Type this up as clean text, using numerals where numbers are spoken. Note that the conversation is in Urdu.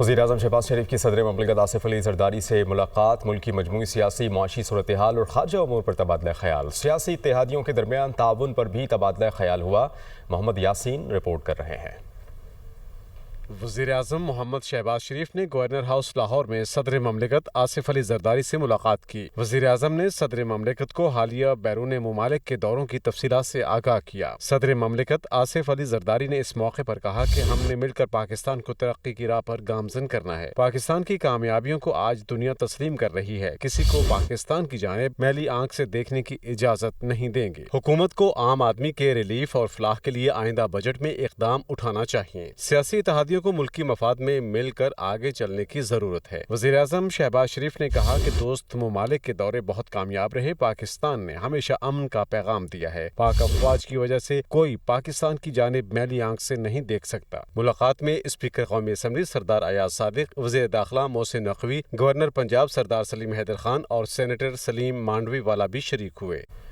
وزیراعظم شہباز شریف کی صدر مملکت آصف علی زرداری سے ملاقات، ملک کی مجموعی سیاسی معاشی صورتحال اور خارجہ امور پر تبادلہ خیال۔ سیاسی اتحادیوں کے درمیان تعاون پر بھی تبادلہ خیال ہوا۔ محمد یاسین رپورٹ کر رہے ہیں۔ وزیراعظم محمد شہباز شریف نے گورنر ہاؤس لاہور میں صدر مملکت آصف علی زرداری سے ملاقات کی۔ وزیراعظم نے صدر مملکت کو حالیہ بیرون ممالک کے دوروں کی تفصیلات سے آگاہ کیا۔ صدر مملکت آصف علی زرداری نے اس موقع پر کہا کہ ہم نے مل کر پاکستان کو ترقی کی راہ پر گامزن کرنا ہے۔ پاکستان کی کامیابیوں کو آج دنیا تسلیم کر رہی ہے۔ کسی کو پاکستان کی جانب میلی آنکھ سے دیکھنے کی اجازت نہیں دیں گے۔ حکومت کو عام آدمی کے ریلیف اور فلاح کے لیے آئندہ بجٹ میں اقدام اٹھانا چاہیے۔ سیاسی اتحادیوں کو ملکی مفاد میں مل کر آگے چلنے کی ضرورت ہے۔ وزیراعظم شہباز شریف نے کہا کہ دوست ممالک کے دورے بہت کامیاب رہے۔ پاکستان نے ہمیشہ امن کا پیغام دیا ہے۔ پاک افواج کی وجہ سے کوئی پاکستان کی جانب میلی آنکھ سے نہیں دیکھ سکتا۔ ملاقات میں اسپیکر قومی اسمبلی سردار ایاز صادق، وزیر داخلہ محسن نقوی، گورنر پنجاب سردار سلیم حیدر خان اور سینیٹر سلیم مانڈوی والا بھی شریک ہوئے۔